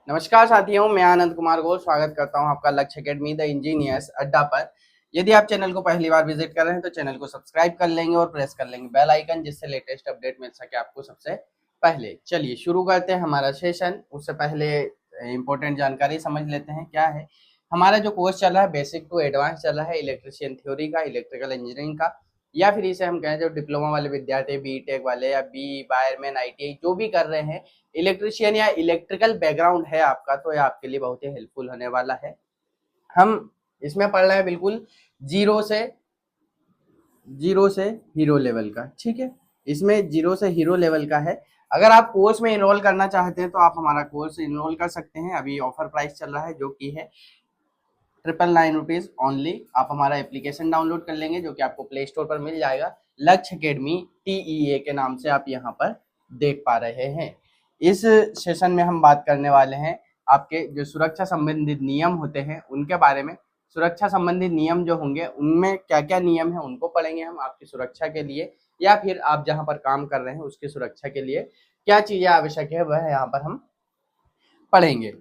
नमस्कार साथियों, मैं आनंद कुमार गोल स्वागत करता हूं आपका लक्ष्य अकेडमी द इंजीनियर्स अड्डा पर। यदि आप चैनल को पहली बार विजिट कर रहे हैं तो चैनल को सब्सक्राइब कर लेंगे और प्रेस कर लेंगे बेल आइकन, जिससे लेटेस्ट अपडेट मिल सके आपको सबसे पहले। चलिए शुरू करते हैं हमारा सेशन। उससे पहले इंपॉर्टेंट जानकारी समझ लेते हैं। क्या है हमारा जो कोर्स चल रहा है, बेसिक टू एडवांस चल रहा है, इलेक्ट्रिशियन थ्योरी का, इलेक्ट्रिकल इंजीनियरिंग का, या फिर इसे हम कहें जो डिप्लोमा वाले विद्यार्थी, बीटेक वाले या बी वायरमैन, आईटीआई जो भी कर रहे हैं, इलेक्ट्रिशियन या इलेक्ट्रिकल बैकग्राउंड है आपका, तो ये आपके लिए बहुत ही हेल्पफुल होने वाला है। हम इसमें पढ़ रहे हैं बिल्कुल जीरो से हीरो लेवल का। ठीक है, इसमें जीरो से हीरो लेवल का है। अगर आप कोर्स में इनरोल करना चाहते हैं तो आप हमारा कोर्स इनरोल कर सकते हैं। अभी ऑफर प्राइस चल रहा है जो कि है 999 ओनली। आप हमारा एप्लीकेशन डाउनलोड कर लेंगे जो कि आपको प्ले स्टोर पर मिल जाएगा। लक्ष्य अकेडमी TEA के नाम से आप यहाँ पर देख पा रहे हैं। इस सेशन में हम बात करने वाले हैं आपके जो सुरक्षा संबंधित नियम होते हैं उनके बारे में। सुरक्षा संबंधित नियम जो होंगे उनमें क्या क्या नियम है उनको पढ़ेंगे हम, आपकी सुरक्षा के लिए या फिर आप जहाँ पर काम कर रहे हैं उसकी सुरक्षा के लिए क्या चीजें आवश्यक है वह यहाँ पर हम पढ़ेंगे।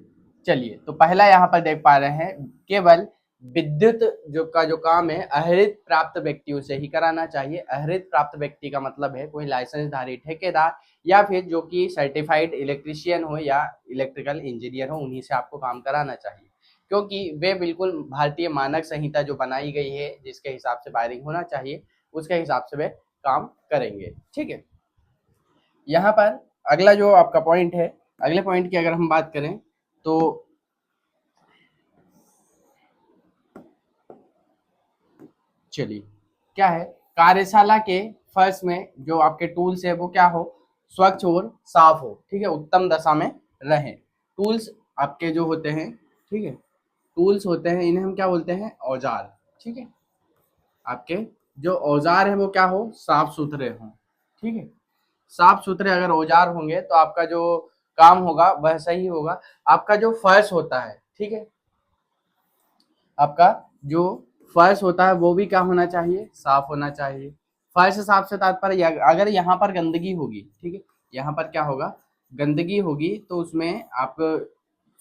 चलिए, तो पहला यहाँ पर देख पा रहे हैं, केवल विद्युत जो काम है अहरित प्राप्त व्यक्तियों से ही कराना चाहिए। अहरित प्राप्त व्यक्ति का मतलब है कोई लाइसेंसधारी ठेकेदार या फिर जो कि सर्टिफाइड इलेक्ट्रिशियन हो या इलेक्ट्रिकल इंजीनियर हो, उन्हीं से आपको काम कराना चाहिए, क्योंकि वे बिल्कुल भारतीय मानक संहिता जो बनाई गई है जिसके हिसाब से वायरिंग होना चाहिए उसके हिसाब से वे काम करेंगे। ठीक है, यहाँ पर अगला जो आपका पॉइंट है, अगले पॉइंट की अगर हम बात करें तो चलिए, क्या है, कार्यशाला के फर्श में जो आपके टूल्स है वो क्या हो, स्वच्छ और साफ हो। ठीक है, उत्तम दशा में रहें। टूल्स आपके जो होते हैं, ठीक है, टूल्स होते हैं इन्हें हम क्या बोलते हैं, औजार। ठीक है, आपके जो औजार है वो क्या हो, साफ सुथरे हों। ठीक है, साफ सुथरे अगर औजार होंगे तो आपका जो काम होगा वह सही होगा। आपका जो फर्श होता है, ठीक है, आपका जो फर्श होता है वो भी क्या होना चाहिए, साफ होना चाहिए। फर्श साफ से तात्पर्य अगर यहाँ पर गंदगी होगी, ठीक है, यहाँ पर क्या होगा, गंदगी होगी तो उसमें आप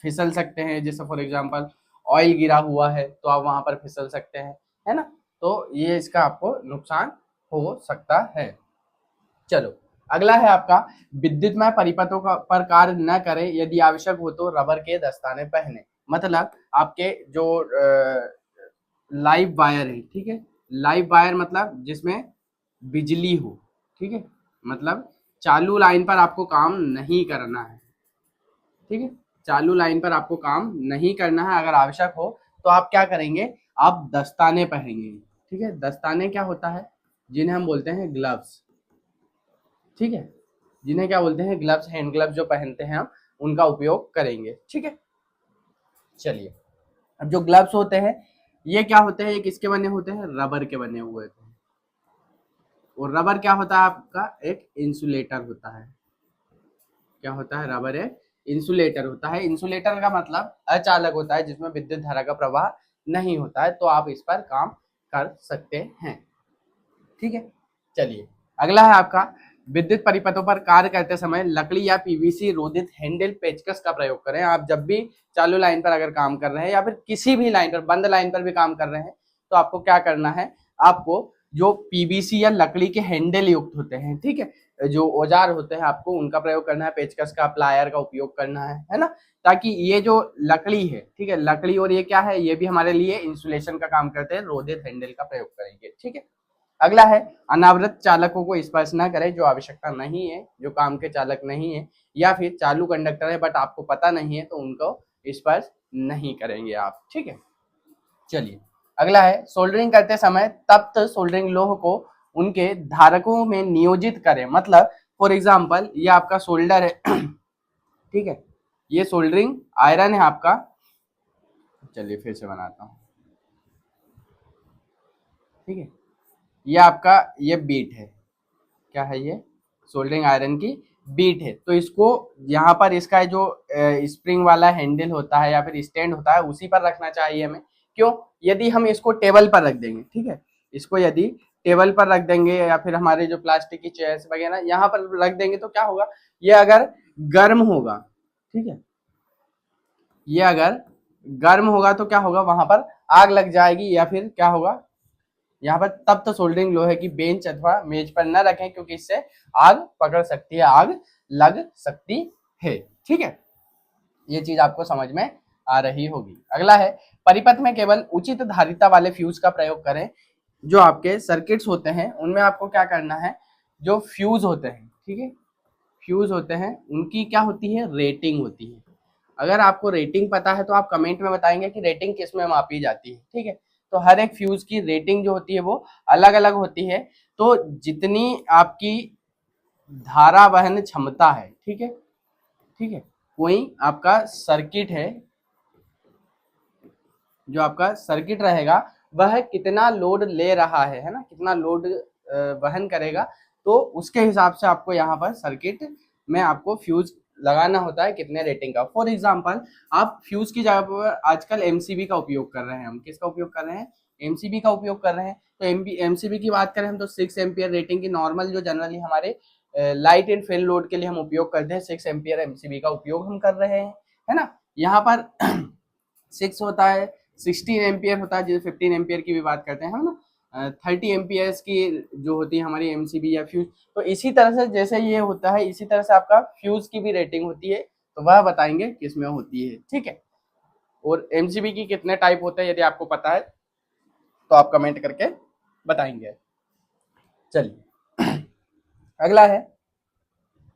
फिसल सकते हैं। जैसे फॉर एग्जांपल ऑयल गिरा हुआ है तो आप वहां पर फिसल सकते हैं, है ना, तो ये इसका आपको नुकसान हो सकता है। चलो, अगला है आपका, विद्युतमय परिपथों पर कार्य न करें, यदि आवश्यक हो तो रबर के दस्ताने पहने। मतलब आपके जो लाइव वायर है, ठीक है, लाइव वायर मतलब जिसमें बिजली हो। ठीक है, मतलब चालू लाइन पर आपको काम नहीं करना है। ठीक है, चालू लाइन पर आपको काम नहीं करना है। अगर आवश्यक हो तो आप क्या करेंगे, आप दस्ताने पहनेंगे। ठीक है, दस्ताने क्या होता है, जिन्हें हम बोलते हैं ग्लव्स। ठीक है, जिन्हें क्या बोलते हैं, ग्लव्स, हैंड ग्लव्स जो पहनते हैं हम, उनका उपयोग करेंगे। ठीक है, चलिए, अब जो ग्लव्स होते हैं ये क्या होते हैं, ये किसके बने होते हैं, रबर के बने हुए होते हैं। और रबर क्या होता है आपका, एक इंसुलेटर होता है। क्या होता है, रबर एक इंसुलेटर होता है। इंसुलेटर का मतलब अचालक होता है, जिसमें विद्युत धारा का प्रवाह नहीं होता है, तो आप इस पर काम कर सकते हैं। ठीक है, चलिए, अगला है आपका, विद्युत परिपथों पर कार्य करते समय लकड़ी या PVC रोधित हैंडल पेचकस का प्रयोग करें। आप जब भी चालू लाइन पर अगर काम कर रहे हैं या फिर किसी भी लाइन पर, बंद लाइन पर भी काम कर रहे हैं, तो आपको क्या करना है, आपको जो PVC या लकड़ी के हैंडल युक्त होते हैं, ठीक है, जो औजार होते हैं आपको उनका प्रयोग करना है, पेचकस का, प्लायर का उपयोग करना है ना, ताकि ये जो लकड़ी है, ठीक है, लकड़ी और ये क्या है, ये भी हमारे लिए इंसुलेशन का काम करते हैं, रोधित हैंडल का प्रयोग करेंगे। ठीक है, अगला है, अनावृत चालकों को स्पर्श न करें, जो आवश्यकता नहीं है, जो काम के चालक नहीं है या फिर चालू कंडक्टर है बट आपको पता नहीं है, तो उनको स्पर्श नहीं करेंगे आप। ठीक है, चलिए, अगला है, सोल्डरिंग करते समय तप्त सोल्डरिंग लोह को उनके धारकों में नियोजित करें। मतलब फॉर एग्जाम्पल ये आपका सोल्डर है ठीक है, ये सोल्डरिंग आयरन है आपका। चलिए फिर से बनाता हूँ। ठीक है, ये आपका ये बीट है, क्या है, ये सोल्डरिंग आयरन की बीट है। तो इसको यहाँ पर इसका जो स्प्रिंग वाला हैंडल होता है या फिर स्टैंड होता है उसी पर रखना चाहिए हमें। क्यों, यदि हम इसको टेबल पर रख देंगे, ठीक है, इसको यदि टेबल पर रख देंगे या फिर हमारे जो प्लास्टिक की चेयर्स वगैरह यहाँ पर रख देंगे तो क्या होगा, ये अगर गर्म होगा, ठीक है, ये अगर गर्म होगा तो क्या होगा, वहां पर आग लग जाएगी, या फिर क्या होगा, यहाँ पर तब तो सोल्डरिंग लोहे की बेंच अथवा मेज पर न रखें, क्योंकि इससे आग पकड़ सकती है, आग लग सकती है। ठीक है, ये चीज आपको समझ में आ रही होगी। अगला है, परिपथ में केवल उचित धारिता वाले फ्यूज का प्रयोग करें। जो आपके सर्किट्स होते हैं उनमें आपको क्या करना है, जो फ्यूज होते हैं, ठीक है, फ्यूज होते हैं उनकी क्या होती है, रेटिंग होती है। अगर आपको रेटिंग पता है तो आप कमेंट में बताएंगे कि रेटिंग किस में मापी जाती है। ठीक है, तो हर एक फ्यूज की रेटिंग जो होती है वो अलग अलग होती है। तो जितनी आपकी धारा वहन क्षमता है, ठीक है, ठीक है, कोई आपका सर्किट है, जो आपका सर्किट रहेगा वह कितना लोड ले रहा है ना, कितना लोड वहन करेगा, तो उसके हिसाब से आपको यहाँ पर सर्किट में आपको फ्यूज लगाना होता है कितने रेटिंग का। फॉर एग्जांपल, आप फ्यूज की जगह पर आजकल एमसीबी का उपयोग कर रहे हैं, हम किसका उपयोग कर रहे हैं, एमसीबी का उपयोग कर रहे हैं। तो एमसीबी की बात करें हम तो 6 एम्पियर रेटिंग की नॉर्मल जो जनरली हमारे लाइट एंड फेल लोड के लिए हम उपयोग करते हैं, 6 एम्पियर एमसीबी का उपयोग हम कर रहे हैं, है ना। यहाँ पर 6 होता है, 16 एम्पियर होता है, जैसे 15 एम्पियर की भी बात करते हैं हम ना, 30 एम्पियर्स की जो होती है हमारी एमसीबी या फ्यूज। तो इसी तरह से जैसे ये होता है, इसी तरह से आपका फ्यूज की भी रेटिंग होती है, तो वह बताएंगे किसमें होती है। ठीक है, और एमसीबी की कितने टाइप होते हैं यदि आपको पता है तो आप कमेंट करके बताएंगे। चलिए अगला है,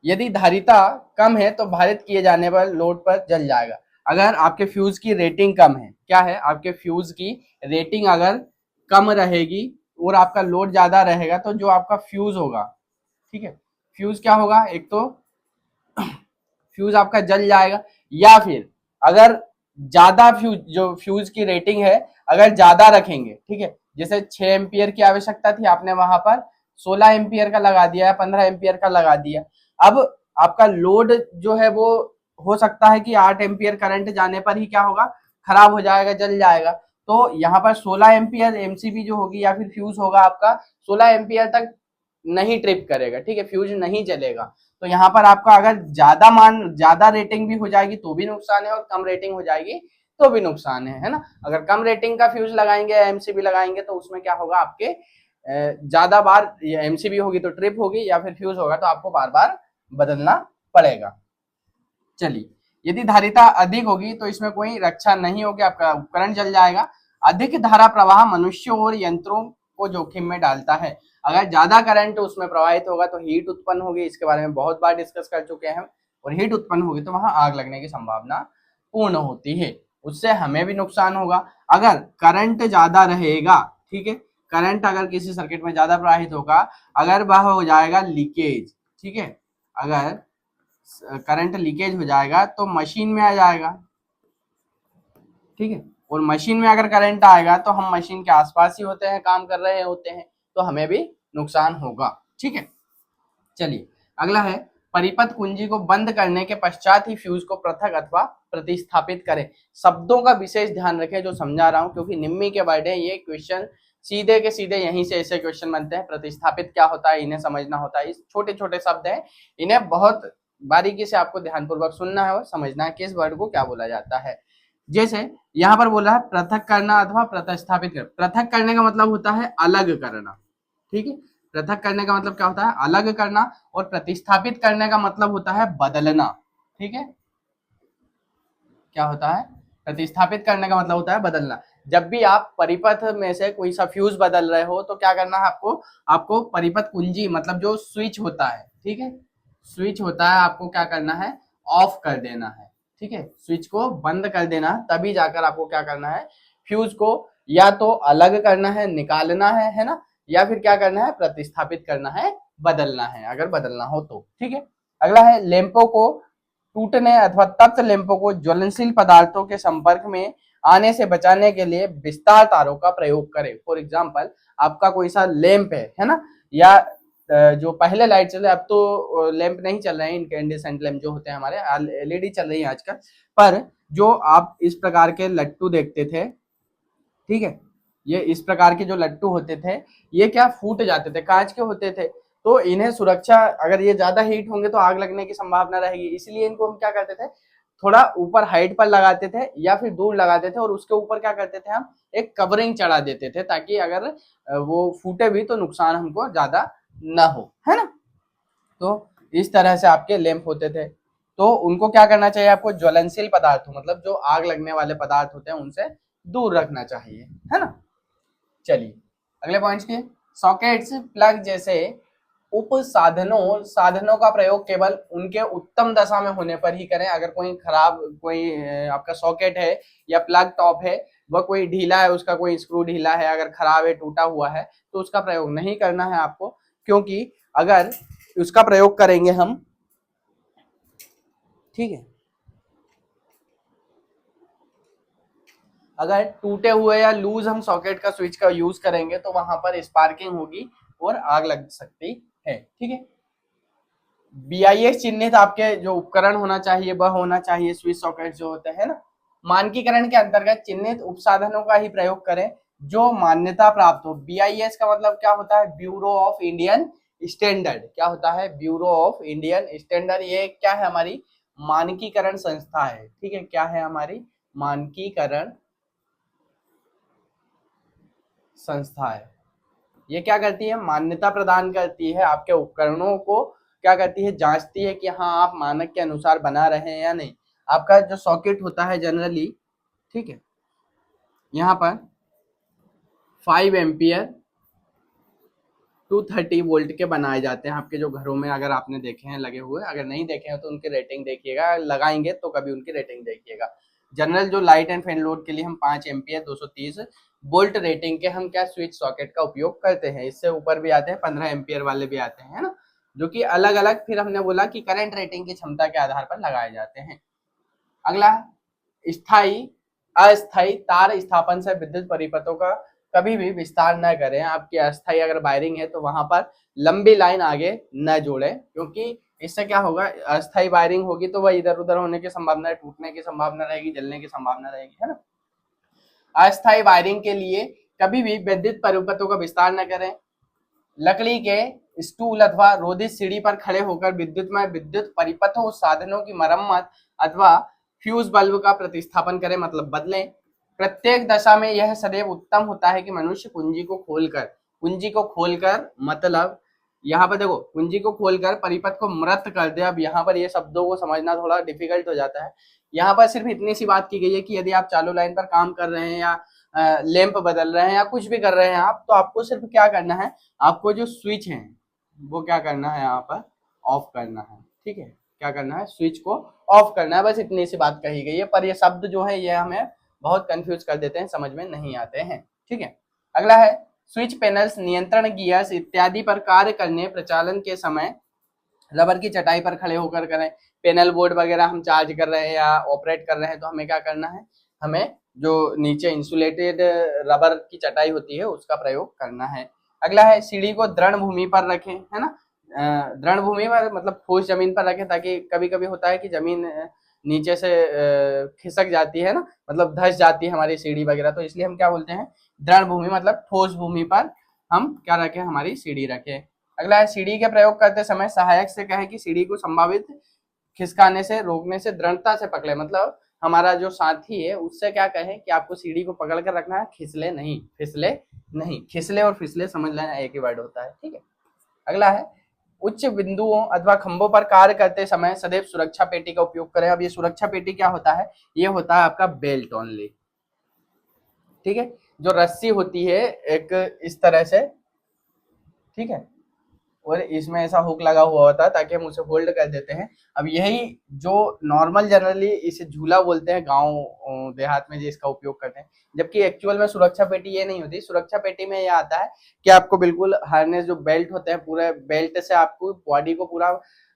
यदि धारिता कम है तो भारित किए जाने पर लोड पर जल जाएगा। अगर आपके फ्यूज की रेटिंग कम है, क्या है, आपके फ्यूज की रेटिंग अगर कम रहेगी और आपका लोड ज्यादा रहेगा, तो जो आपका फ्यूज होगा, ठीक है, फ्यूज क्या होगा, एक तो फ्यूज आपका जल जाएगा, या फिर अगर ज्यादा फ्यूज, जो फ्यूज की रेटिंग है अगर ज्यादा रखेंगे, ठीक है, जैसे 6 एम्पियर की आवश्यकता थी, आपने वहां पर 16 एम्पियर का लगा दिया या 15 एम्पियर का लगा दिया। अब आपका लोड जो है वो हो सकता है कि 8 एम्पियर करंट जाने पर ही क्या होगा, खराब हो जाएगा, जल जाएगा। तो यहाँ पर 16 एम्पियर एमसीबी जो होगी या फिर फ्यूज होगा आपका 16 एम्पियर तक नहीं ट्रिप करेगा, ठीक है, फ्यूज नहीं जलेगा। तो यहाँ पर आपका अगर ज्यादा रेटिंग भी हो जाएगी तो भी नुकसान है, और कम रेटिंग हो जाएगी तो भी नुकसान है ना। अगर कम रेटिंग का फ्यूज लगाएंगे या एमसीबी लगाएंगे तो उसमें क्या होगा, आपके ज्यादा बार एमसीबी होगी तो ट्रिप होगी, या फिर फ्यूज होगा तो आपको बार बार बदलना पड़ेगा। चलिए, यदि धारिता अधिक होगी तो इसमें कोई रक्षा नहीं होगी, आपका उपकरण जल जाएगा। अधिक धारा प्रवाह मनुष्यों और यंत्रों को जोखिम में डालता है। अगर ज्यादा करंट उसमें प्रवाहित होगा तो हीट उत्पन्न होगी, इसके बारे में बहुत बार डिस्कस कर चुके हैं, और हीट उत्पन्न होगी तो वहां आग लगने की संभावना पूर्ण होती है, उससे हमें भी नुकसान होगा। अगर करंट ज्यादा रहेगा, ठीक है, करंट अगर किसी सर्किट में ज्यादा प्रवाहित होगा, अगर वह हो जाएगा लीकेज, ठीक है, अगर करंट लीकेज हो जाएगा तो मशीन में आ जाएगा, ठीक है, और मशीन में अगर करंट आएगा तो हम मशीन के आसपास ही होते हैं, काम कर रहे होते हैं, तो हमें भी नुकसान होगा। ठीक है, चलिए अगला है, परिपथ कुंजी को बंद करने के पश्चात ही फ्यूज को पृथक अथवा प्रतिस्थापित करें। शब्दों का विशेष ध्यान रखें जो समझा रहा हूं, क्योंकि निम्मी के वर्ड है, ये क्वेश्चन सीधे के सीधे यहीं से ऐसे क्वेश्चन बनते हैं। प्रतिस्थापित क्या होता है इन्हें समझना होता है, इस छोटे छोटे शब्द हैं, इन्हें बहुत बारीकी से आपको ध्यानपूर्वक सुनना है और समझना है कि इस वर्ड को क्या बोला जाता है। जैसे यहाँ पर बोला है पृथक करना अथवा प्रतिस्थापित कर। पृथक करने का मतलब होता है अलग करना, ठीक है, पृथक करने का मतलब क्या होता है, अलग करना, और प्रतिस्थापित करने का मतलब होता है बदलना। ठीक है, क्या होता है, प्रतिस्थापित करने का मतलब होता है बदलना। जब भी आप परिपथ में से कोई सा फ्यूज बदल रहे हो तो क्या करना है आपको, आपको परिपथ कुंजी मतलब जो स्विच होता है, ठीक है, स्विच होता है, आपको क्या करना है, ऑफ कर देना है। ठीक है, स्विच को बंद कर देना, तभी जाकर आपको क्या करना है, फ्यूज को या तो अलग करना है, निकालना है ना, या फिर क्या करना है, प्रतिस्थापित करना है, बदलना है, अगर बदलना हो तो। ठीक है, अगला है, लैंपों को टूटने अथवा तप्त लैंपों को ज्वलनशील पदार्थों के संपर्क में आने से बचाने के लिए विस्तार तारों का प्रयोग करें। फॉर एग्जाम्पल, आपका कोई सा लैंप है ना, या जो पहले लाइट चल रहे, अब तो लैंप नहीं चल रहे हैं, इनकैंडेसेंट लैंप जो होते हैं हमारे, एलईडी चल रही है आजकल, पर जो आप इस प्रकार के लट्टू देखते थे, ठीक है, ये इस प्रकार के जो लट्टू होते थे, ये क्या फूट जाते थे, कांच के होते थे, तो इन्हें सुरक्षा, अगर ये ज्यादा हीट होंगे तो आग लगने की संभावना रहेगी, इसलिए इनको हम क्या करते थे, थोड़ा ऊपर हाइट पर लगाते थे या फिर दूर लगाते थे, और उसके ऊपर क्या करते थे हम, एक कवरिंग चढ़ा देते थे, ताकि अगर वो फूटे भी तो नुकसान हमको ज्यादा ना हो, है ना। तो इस तरह से आपके लैंप होते थे। तो उनको क्या करना चाहिए, आपको ज्वलनशील पदार्थों, मतलब जो आग लगने वाले पदार्थ होते हैं उनसे दूर रखना चाहिए, है ना। चलिए अगले पॉइंट्स की, सॉकेट्स प्लग जैसे उप साधनों साधनों का प्रयोग केवल उनके उत्तम दशा में होने पर ही करें। अगर कोई खराब कोई आपका सॉकेट है या प्लग टॉप है, वह कोई ढीला है, उसका कोई स्क्रू ढीला है, अगर खराब है, टूटा हुआ है, तो उसका प्रयोग नहीं करना है आपको। क्योंकि अगर उसका प्रयोग करेंगे हम, ठीक है, अगर टूटे हुए या लूज हम सॉकेट का स्विच का यूज करेंगे तो वहां पर स्पार्किंग होगी और आग लग सकती है, ठीक है। BIS चिन्हित आपके जो उपकरण होना चाहिए वह होना चाहिए स्विच सॉकेट जो होते हैं ना। मानकीकरण के अंतर्गत चिन्हित उपसाधनों का ही प्रयोग करें जो मान्यता प्राप्त हो। BIS का मतलब क्या होता है, ब्यूरो ऑफ इंडियन स्टैंडर्ड। क्या होता है, ब्यूरो ऑफ इंडियन स्टैंडर्ड। ये क्या है, हमारी मानकीकरण संस्था है, ठीक है। क्या है, हमारी मानकीकरण संस्था है। ये क्या करती है, मान्यता प्रदान करती है आपके उपकरणों को, क्या करती है, जांचती है कि हाँ आप मानक के अनुसार बना रहे हैं या नहीं। आपका जो सॉकेट होता है जनरली, ठीक है, यहाँ पर 5 एम्पियर 230 वोल्ट के बनाए जाते हैं आपके जो घरों में, अगर आपने देखे हैं लगे हुए, अगर नहीं देखे हैं तो उनकी रेटिंग देखिएगा, लगाएंगे तो कभी उनकी रेटिंग देखिएगा। जनरल जो लाइट एंड फैन लोड के लिए हम 5 एम्पियर 230 वोल्ट रेटिंग के हम क्या स्विच सॉकेट का उपयोग करते हैं। इससे ऊपर भी आते हैं, 15 एम्पियर वाले भी आते हैं, है ना, जो कि अलग अलग फिर हमने बोला कि करंट रेटिंग की क्षमता के आधार पर लगाए जाते हैं। अगला, स्थायी अस्थायी तार स्थापन से विद्युत परिपथों का कभी भी विस्तार न करें। आपकी अस्थायी अगर वायरिंग है तो वहां पर लंबी लाइन आगे न जोड़े, क्योंकि इससे क्या होगा, अस्थायी वायरिंग होगी तो वह इधर उधर होने की संभावना, टूटने की संभावना रहेगी, जलने की संभावना रहेगी, है ना। अस्थायी वायरिंग के लिए कभी भी विद्युत परिपथों का विस्तार न करें। लकड़ी के स्टूल अथवा रोधित सीढ़ी पर खड़े होकर विद्युत परिपथों साधनों की मरम्मत अथवा फ्यूज बल्ब का प्रतिस्थापन करें, मतलब बदलें। प्रत्येक दशा में यह सदैव उत्तम होता है कि मनुष्य कुंजी को खोलकर मतलब यहाँ पर देखो, कुंजी को खोलकर परिपथ को मृत कर दे। अब यहाँ पर ये शब्दों को समझना थोड़ा डिफिकल्ट हो जाता है। यहाँ पर सिर्फ इतनी सी बात की गई है कि यदि आप चालू लाइन पर काम कर रहे हैं या लैंप बदल रहे हैं या कुछ भी कर रहे हैं आप, तो आपको सिर्फ क्या करना है, आपको जो स्विच है वो क्या करना है, यहाँ पर ऑफ करना है, ठीक है। क्या करना है, स्विच को ऑफ करना है, बस इतनी सी बात कही गई है। पर ये शब्द जो है ये हमें बहुत कंफ्यूज कर देते हैं, समझ में नहीं आते हैं, ठीक है। अगला है, स्विच पैनल्स नियंत्रण गियर्स इत्यादि पर कार्य करने प्रचालन के समय रबर की चटाई पर खड़े होकर करें। पैनल बोर्ड वगैरह हम चार्ज कर रहे हैं या ऑपरेट कर रहे हैं तो हमें क्या करना है, हमें जो नीचे इंसुलेटेड रबर की चटाई होती है उसका प्रयोग करना है। अगला है, सीढ़ी को दृढ़ भूमि पर रखें, है ना। दृढ़ भूमि पर मतलब ठोस जमीन पर रखें, ताकि कभी कभी होता है कि जमीन नीचे से खिसक जाती है ना, मतलब धस जाती है हमारी सीढ़ी वगैरह, तो इसलिए हम क्या बोलते हैं, दृढ़ भूमि मतलब ठोस भूमि पर हम क्या रखें, हमारी सीढ़ी रखें। अगला है, सीढ़ी के प्रयोग करते समय सहायक से कहें कि सीढ़ी को संभावित खिसकाने से रोकने से दृढ़ता से पकड़े, मतलब हमारा जो साथी है उससे क्या कहें कि आपको सीढ़ी को पकड़ कर रखना है, फिसले नहीं। खिसले और फिसले समझ लेना एक ही वर्ड होता है, ठीक है। अगला है, उच्च बिंदुओं अथवा खंभों पर कार्य करते समय सदैव सुरक्षा पेटी का उपयोग करें। अब ये सुरक्षा पेटी क्या होता है, ये होता है आपका बेल्ट ओनली, ठीक है, जो रस्सी होती है एक इस तरह से, ठीक है, और इसमें ऐसा हुक लगा हुआ होता है ताकि हम उसे होल्ड कर देते हैं। अब यही जो नॉर्मल जनरली इसे झूला बोलते हैं गांव देहात में, जो इसका उपयोग करते हैं, जबकि एक्चुअल में सुरक्षा पेटी ये नहीं होती। सुरक्षा पेटी में यह आता है कि आपको बिल्कुल हार्नेस जो बेल्ट होते हैं, पूरे बेल्ट से आपको बॉडी को पूरा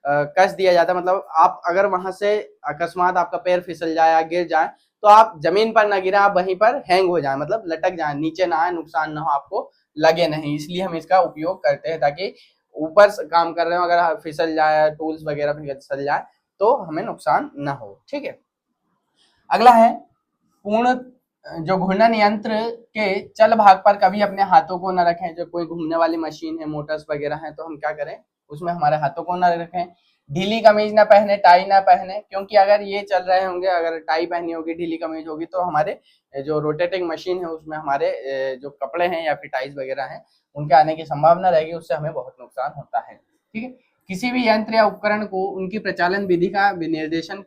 कस दिया जाता है। मतलब आप अगर वहां से अकस्मात आपका पैर फिसल जाए या गिर जाए तो आप जमीन पर ना गिरे, आप वहीं पर हैंग हो जाए, मतलब लटक जाए, नीचे ना आए, नुकसान ना हो, आपको लगे नहीं। इसलिए हम इसका उपयोग करते हैं ताकि ऊपर काम कर रहे हो, अगर फिसल जाए, टूल्स वगैरह फिसल जाए तो हमें नुकसान ना हो, ठीक है। अगला है, पूर्ण जो घूर्णन यंत्र के चल भाग पर कभी अपने हाथों को न रखें। जो कोई घूमने वाली मशीन है, मोटर्स वगैरह है, तो हम क्या करें, उसमें हमारे हाथों को न रखें। ढीली कमीज ना पहने, टाई ना पहने, क्योंकि अगर ये चल रहे होंगे, अगर टाई पहनी होगी, ढीली कमीज होगी, तो हमारे जो रोटेटिंग मशीन है उसमें हमारे जो कपड़े हैं या फिर टाइल्स वगैरह हैं उनके आने की संभावना रहेगी, उससे हमें बहुत नुकसान होता है। ठीक है, किसी भी यंत्र या उपकरण को उनकी प्रचालन विधि का विनिर्देशन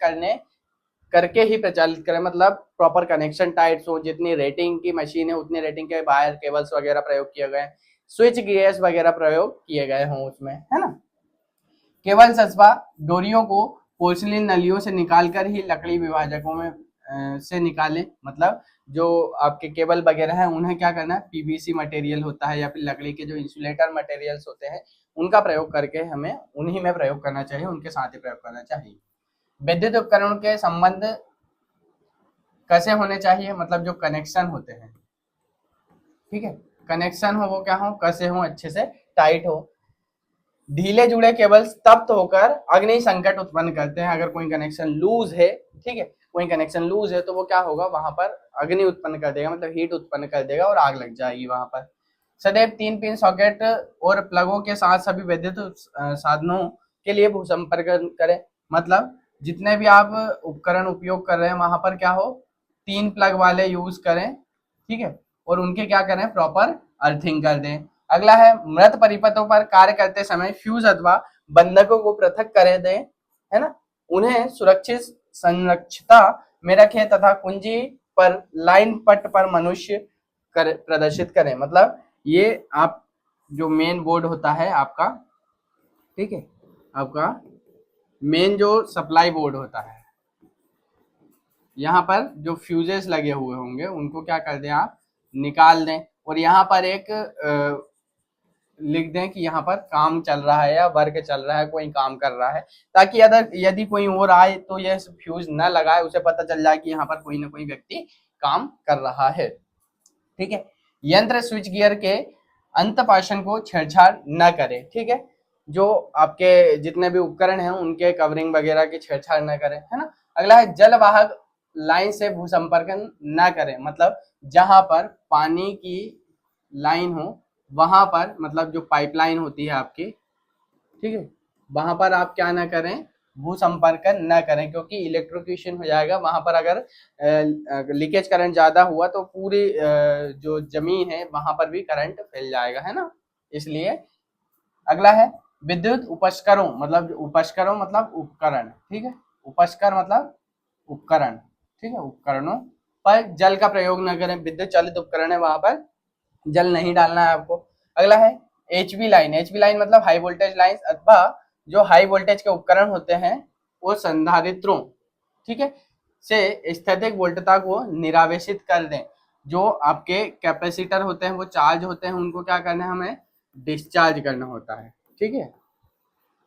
करके ही प्रचालित करें, मतलब प्रॉपर कनेक्शन टाइट्स हो, जितनी रेटिंग की मशीन है उतनी रेटिंग के वायर केबल्स वगैरह प्रयोग किए गए, स्विच गियर्स वगैरह प्रयोग किए गए हों उसमें, है ना। केबल सस्पा डोरियों को पोर्सिलिन नलियों से निकालकर ही लकड़ी विभाजकों में से निकालें, मतलब जो आपके केबल वगैरह है उन्हें क्या करना है, पीवीसी मटेरियल होता है या फिर लकड़ी के जो इंसुलेटर मटेरियल्स होते हैं उनका प्रयोग करके हमें उन्हीं में प्रयोग करना चाहिए, उनके साथ ही प्रयोग करना चाहिए। विद्युत उपकरणों के संबंध कैसे होने चाहिए, मतलब जो कनेक्शन होते हैं, ठीक है, कनेक्शन हो वो क्या हो, कैसे हो, अच्छे से टाइट हो। ढीले जुड़े केबल्स तप्त होकर अग्नि संकट उत्पन्न करते हैं, अगर कोई कनेक्शन लूज है, ठीक है, कोई कनेक्शन लूज है तो वो क्या होगा, वहां पर अग्नि उत्पन्न कर देगा, मतलब हीट उत्पन्न कर देगा और आग लग जाएगी वहां पर। सदैव 3 पिन सॉकेट और प्लगों के साथ सभी विद्युत साधनों के लिए भूसंपर्क करें, मतलब जितने भी आप उपकरण उपयोग कर रहे हैं वहां पर क्या हो, 3 प्लग वाले यूज करें, ठीक है, और उनके क्या करें, प्रॉपर अर्थिंग कर दें। अगला है मृत परिपथों पर कार्य करते समय फ्यूज अथवा बंधकों को पृथक कर दें, है ना, उन्हें सुरक्षित संरक्षिता में रखें तथा कुंजी पर लाइन पट पर मनुष्य प्रदर्शित करें, मतलब ये आप जो मेन बोर्ड होता है आपका, ठीक है, आपका मेन जो सप्लाई बोर्ड होता है, यहाँ पर जो फ्यूजेस लगे हुए होंगे उनको क्या कर दें, आप निकाल दें, और यहाँ पर एक लिख दें कि यहाँ पर काम चल रहा है या वर्क चल रहा है, कोई काम कर रहा है, ताकि अगर यदि कोई और आए तो यह फ्यूज न लगाए, उसे पता चल जाए कि यहाँ पर कोई ना कोई व्यक्ति काम कर रहा है। ठीक है, यंत्र स्विच गियर के अंतपाशन को छेड़छाड़ न करे, ठीक है, जो आपके जितने भी उपकरण हैं उनके कवरिंग वगैरह की छेड़छाड़ न करें, है ना। अगला है जलवाहक लाइन से भूसंपर्क न करें, मतलब जहां पर पानी की लाइन हो वहां पर, मतलब जो पाइपलाइन होती है आपकी, ठीक है, वहां पर आप क्या ना करें, भूसंपर्क न करें, क्योंकि इलेक्ट्रोक्यूशन हो जाएगा वहां पर, अगर लीकेज करंट ज्यादा हुआ तो पूरी जो जमीन है वहां पर भी करंट फैल जाएगा, है ना, इसलिए। अगला है विद्युत उपस्करों, मतलब उपस्करों मतलब उपकरण, ठीक है, उपस्कर मतलब उपकरण, ठीक है, उपकरणों पर जल का प्रयोग न करें, विद्युत चालित उपकरण है वहां पर जल नहीं डालना है आपको। अगला है एचवी लाइन, एचवी लाइन मतलब हाई वोल्टेज लाइन, अथवा जो हाई वोल्टेज के उपकरण होते हैं वो संधारित्रों, ठीक है, से स्थैतिक वोल्टता को निरावेशित कर दें, जो आपके कैपेसिटर होते हैं वो चार्ज होते हैं, उनको क्या करना है, हमें डिस्चार्ज करना होता है, ठीक है,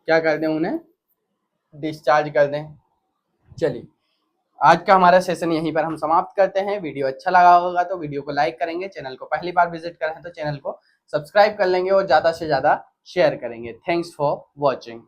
क्या कर दें, उन्हें डिस्चार्ज कर दें। चलिए, आज का हमारा सेशन यहीं पर हम समाप्त करते हैं। वीडियो अच्छा लगा होगा तो वीडियो को लाइक करेंगे, चैनल को पहली बार विजिट कर रहे हैं तो चैनल को सब्सक्राइब कर लेंगे और ज़्यादा से ज़्यादा शेयर करेंगे। Thanks for watching.